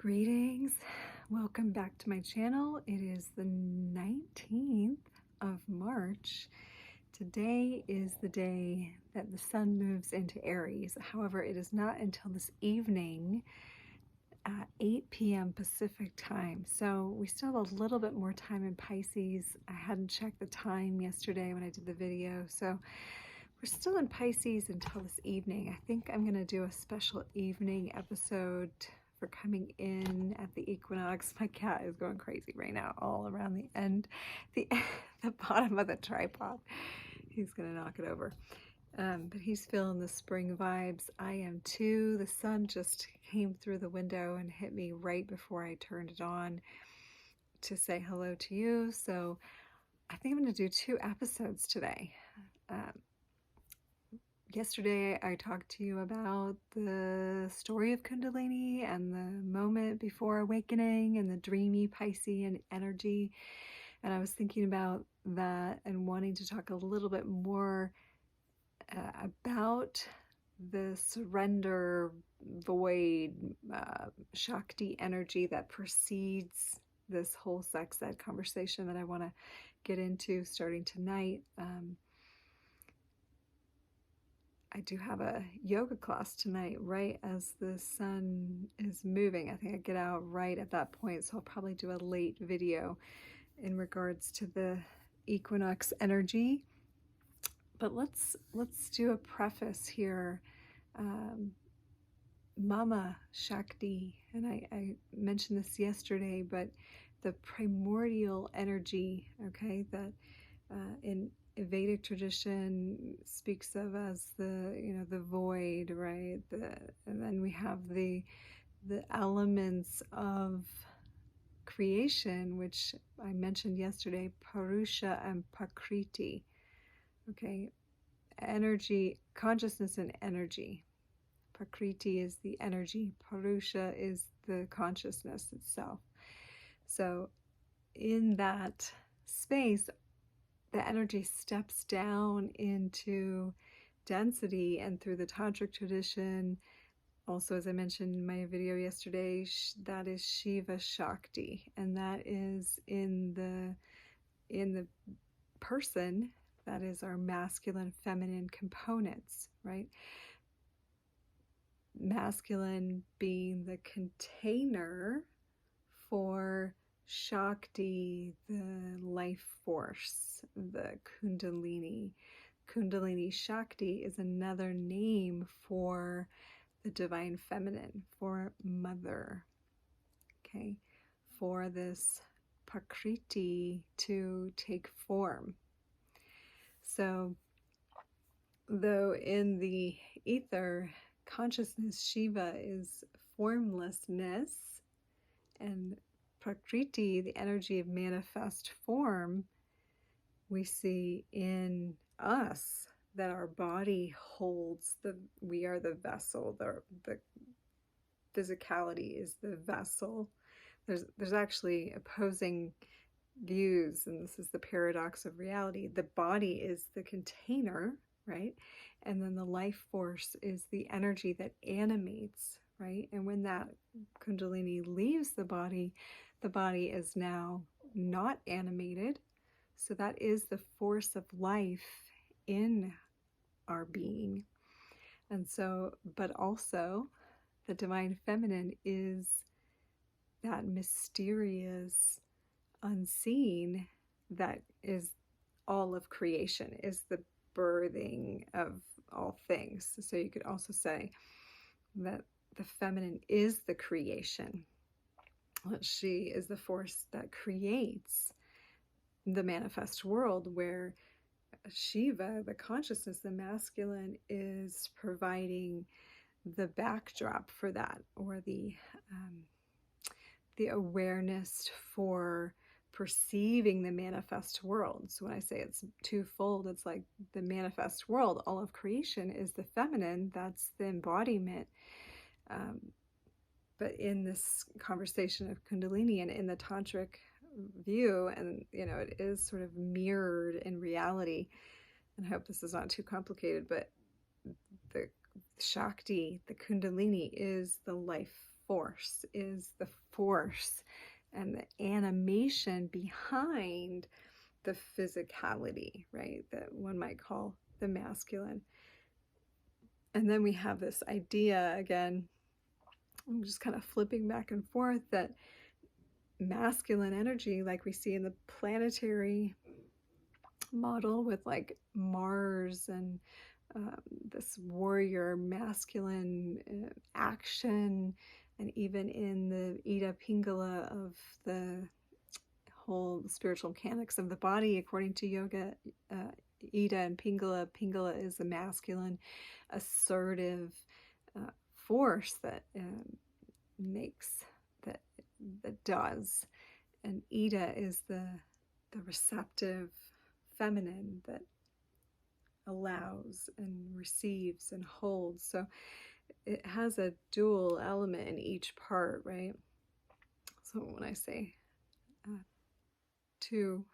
Greetings, welcome back to my channel. It is the 19th of March. Today is the day that the sun moves into Aries. However, it is not until this evening at 8 p.m. Pacific time. So we still have a little bit more time in Pisces. I hadn't checked the time yesterday when I did the video. So we're still in Pisces until this evening. I think I'm going to do a special evening episode for coming in at the equinox. My cat is going crazy right now all around the bottom of the tripod. He's going to knock it over. But he's feeling the spring vibes. I am too. The sun just came through the window and hit me right before I turned it on to say hello to you. So I think I'm going to do 2 episodes today. Yesterday, I talked to you about the story of Kundalini and the moment before awakening and the dreamy Piscean energy. And I was thinking about that and wanting to talk a little bit more about the surrender, void, Shakti energy that precedes this whole sex-ed conversation that I want to get into starting tonight. I do have a yoga class tonight right as the sun is moving. I think I get out right at that point, so I'll probably do a late video in regards to the equinox energy. But let's do a preface here. Mama Shakti, and I mentioned this yesterday, but the primordial energy, okay, that in Vedic tradition speaks of as the void, right? And then we have the elements of creation, which I mentioned yesterday, Purusha and Prakriti. Okay, energy, consciousness, and energy. Prakriti is the energy. Purusha is the consciousness itself. So in that space, the energy steps down into density, and through the Tantric tradition, also as I mentioned in my video yesterday, that is Shiva Shakti, and that is in the person, that is our masculine, feminine components, right? Masculine being the container for Shakti, the life force, the Kundalini. Kundalini Shakti is another name for the divine feminine, for mother, okay, for this Prakriti to take form. So, though in the ether consciousness, Shiva is formlessness, and Prakriti, the energy of manifest form, we see in us that our body holds we are the vessel, the physicality is the vessel. There's actually opposing views, and this is the paradox of reality. The body is the container, right? And then the life force is the energy that animates, right? And when that Kundalini leaves the body is now not animated. So that is the force of life in our being. And so, but also the divine feminine is that mysterious unseen that is all of creation, is the birthing of all things. So you could also say that the feminine is the creation. She is the force that creates the manifest world, where Shiva, the consciousness, the masculine, is providing the backdrop for that, or the awareness for perceiving the manifest world. So when I say it's twofold, it's like the manifest world, all of creation is the feminine, that's the embodiment. But in this conversation of Kundalini and in the Tantric view, and it is sort of mirrored in reality, and I hope this is not too complicated, but the Shakti, the Kundalini, is the life force, is the force and the animation behind the physicality, right? That one might call the masculine. And then we have this idea, again, I'm just kind of flipping back and forth, that masculine energy, like we see in the planetary model with like Mars and this warrior masculine action, and even in the Ida Pingala of the whole spiritual mechanics of the body, according to yoga, Ida and Pingala. Pingala is a masculine, assertive force that makes, that does, and Ida is the receptive feminine that allows and receives and holds. So it has a dual element in each part, right? So when I say two,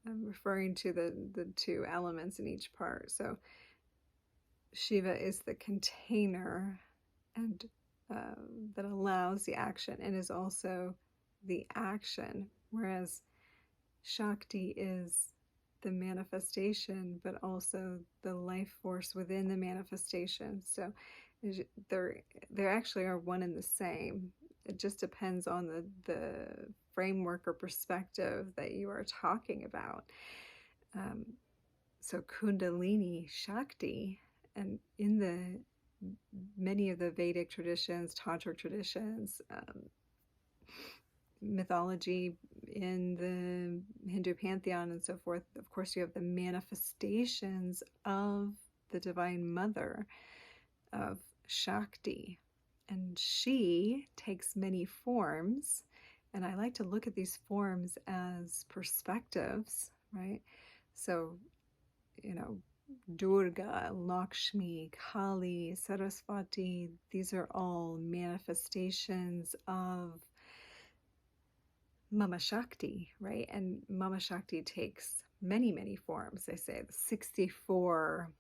I'm referring to the two elements in each part. So Shiva is the container and that allows the action and is also the action, whereas Shakti is the manifestation, but also the life force within the manifestation. So they actually are one and the same. It just depends on the framework or perspective that you are talking about. So Kundalini Shakti, and in the many of the Vedic traditions, Tantric traditions, mythology, in the Hindu pantheon and so forth, of course you have the manifestations of the Divine Mother, of Shakti, and she takes many forms, and I like to look at these forms as perspectives, right? So, you know, Durga, Lakshmi, Kali, Saraswati, these are all manifestations of Mama Shakti, right? And Mama Shakti takes many, many forms. They say the 64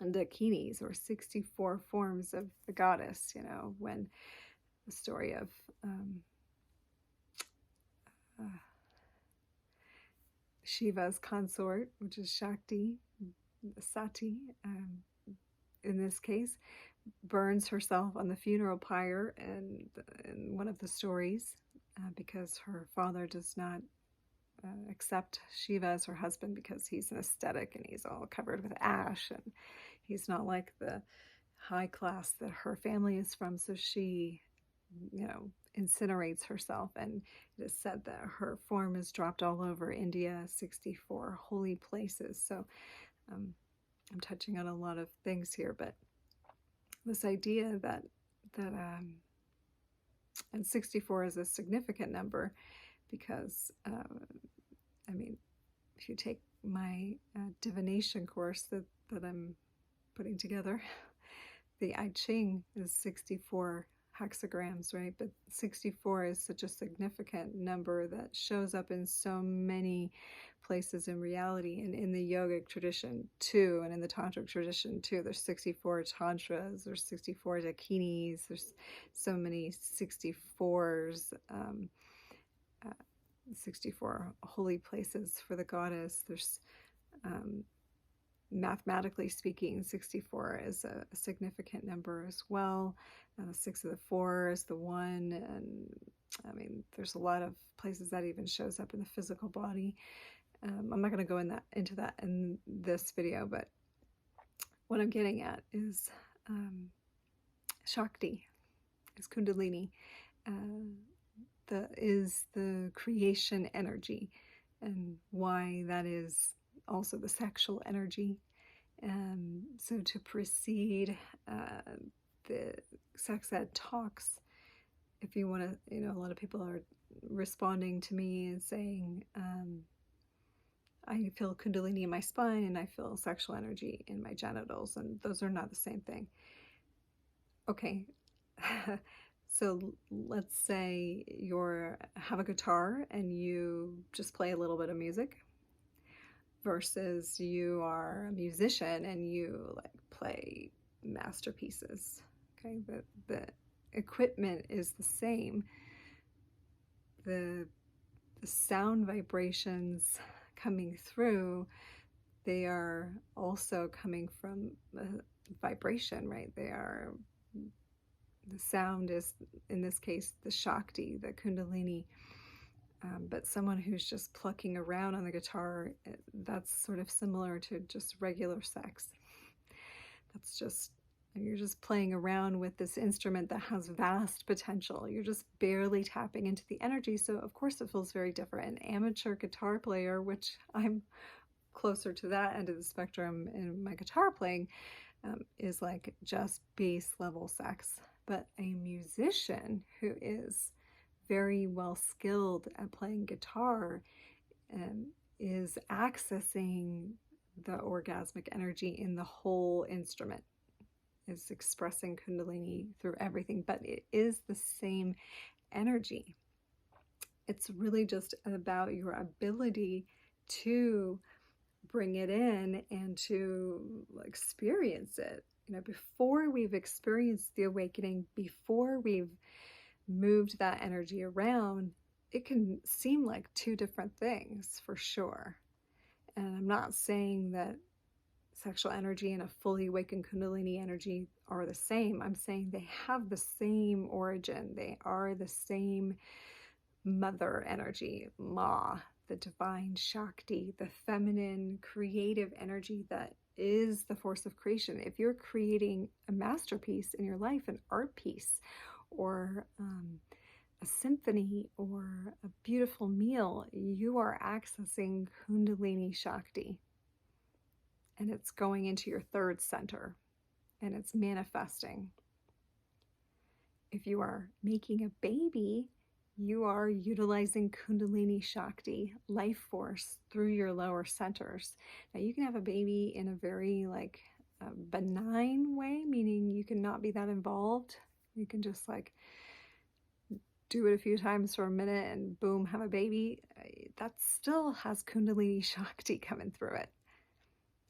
dakinis, or 64 forms of the goddess, you know, when the story of Shiva's consort, which is Shakti, Sati, in this case, burns herself on the funeral pyre in one of the stories because her father does not accept Shiva as her husband because he's an ascetic and he's all covered with ash and he's not like the high class that her family is from. So she, you know, incinerates herself, and it is said that her form is dropped all over India, 64 holy places. So I'm touching on a lot of things here, but this idea that and 64 is a significant number because I mean, if you take my divination course that I'm putting together, the I Ching is 64 hexagrams, right? But 64 is such a significant number that shows up in so many places in reality, and in the yogic tradition too, and in the tantric tradition too. There's 64 tantras, there's 64 dakinis, there's so many 64s, 64 holy places for the goddess. There's mathematically speaking, 64 is a significant number as well. 6 of the 4 is the 1, and I mean, there's a lot of places that even shows up in the physical body. I'm not going to go into that in this video, but what I'm getting at is Shakti, is Kundalini, is the creation energy, and why that is also the sexual energy. So to precede the Sex-Ed talks, if you want to, you know, a lot of people are responding to me and saying, I feel Kundalini in my spine and I feel sexual energy in my genitals, and those are not the same thing. Okay, so let's say you have a guitar and you just play a little bit of music, versus you are a musician and you like play masterpieces. Okay, the equipment is the same. The sound vibrations coming through, they are also coming from vibration, right? The sound is, in this case, the Shakti, the Kundalini. But someone who's just plucking around on the guitar, that's sort of similar to just regular sex. That's just, you're just playing around with this instrument that has vast potential. You're just barely tapping into the energy. So of course it feels very different. An amateur guitar player, which I'm closer to that end of the spectrum in my guitar playing, is like just base level sex. But a musician who is very well skilled at playing guitar is accessing the orgasmic energy in the whole instrument, is expressing Kundalini through everything, but it is the same energy. It's really just about your ability to bring it in and to experience it. You know, before we've experienced the awakening, before we've moved that energy around, it can seem like two different things for sure. And I'm not saying that sexual energy and a fully awakened Kundalini energy are the same. I'm saying they have the same origin. They are the same mother energy, Ma, the divine Shakti, the feminine creative energy that is the force of creation. If you're creating a masterpiece in your life, an art piece, or a symphony, or a beautiful meal, you are accessing Kundalini Shakti. And it's going into your third center, and it's manifesting. If you are making a baby, you are utilizing Kundalini Shakti, life force, through your lower centers. Now you can have a baby in a very benign way, meaning you can not be that involved. You can just do it a few times for a minute and boom, have a baby. That still has Kundalini Shakti coming through it.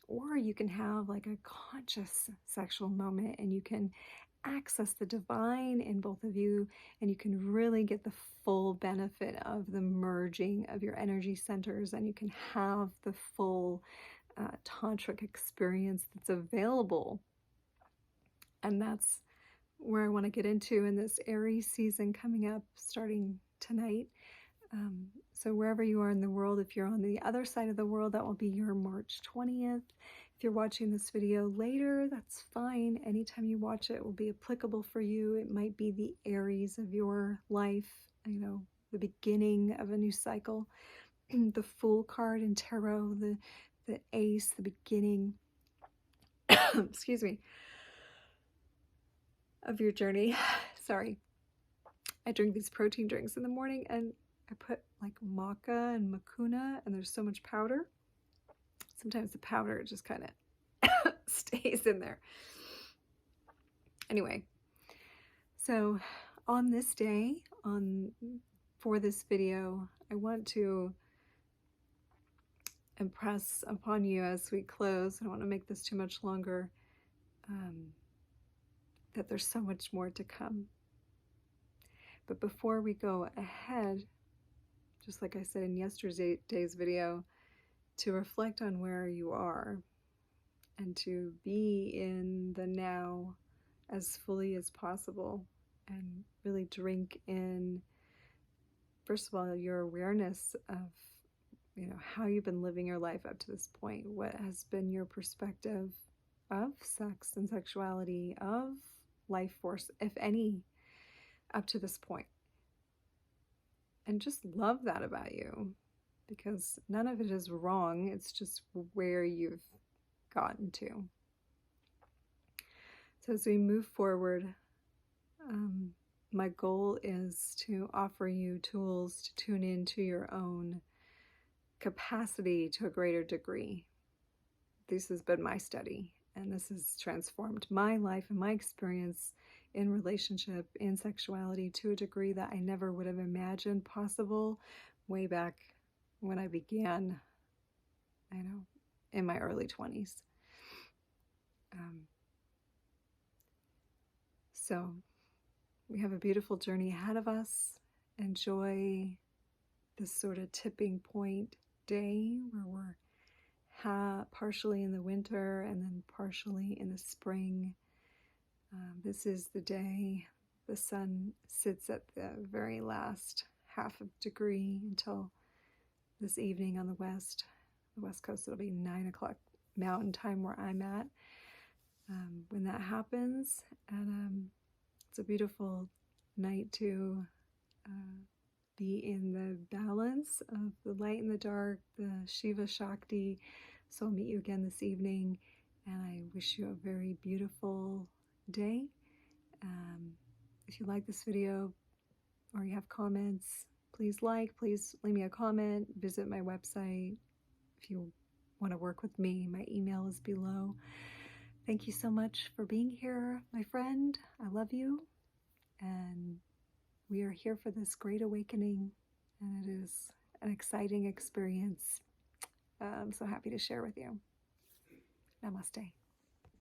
Or you can have a conscious sexual moment, and you can access the divine in both of you, and you can really get the full benefit of the merging of your energy centers, and you can have the full tantric experience that's available. And that's where I want to get into in this Aries season coming up starting tonight. So wherever you are in the world, if you're on the other side of the world, that will be your March 20th. If you're watching this video later, that's fine. Anytime you watch it, it will be applicable for you. It might be the Aries of your life, the beginning of a new cycle. The Fool card in Tarot, the Ace, the beginning, excuse me, of your journey. Sorry. I drink these protein drinks in the morning, and I put maca and macuna, and there's so much powder. Sometimes the powder just kind of stays in there. Anyway, so on this day, for this video, I want to impress upon you as we close, I don't want to make this too much longer, that there's so much more to come. But before we go ahead, just like I said in yesterday's video, to reflect on where you are and to be in the now as fully as possible, and really drink in, first of all, your awareness of how you've been living your life up to this point. What has been your perspective of sex and sexuality, of life force, if any, up to this point? And just love that about you, because none of it is wrong. It's just where you've gotten to. So as we move forward, my goal is to offer you tools to tune into your own capacity to a greater degree. This has been my study, and this has transformed my life and my experience in relationship, in sexuality, to a degree that I never would have imagined possible way back when I began, in my early 20s. So we have a beautiful journey ahead of us. Enjoy this sort of tipping point day where we're partially in the winter and then partially in the spring. This is the day the sun sits at the very last half of degree until this evening on the west coast. It'll be 9 o'clock mountain time where I'm at when that happens. And it's a beautiful night to be in the balance of the light and the dark, the Shiva Shakti. So I'll meet you again this evening, and I wish you a very beautiful day. If you like this video or you have comments, please leave me a comment, visit my website. If you want to work with me, my email is below. Thank you so much for being here, my friend. I love you, and we are here for this great awakening, and it is an exciting experience. I'm so happy to share with you. Namaste.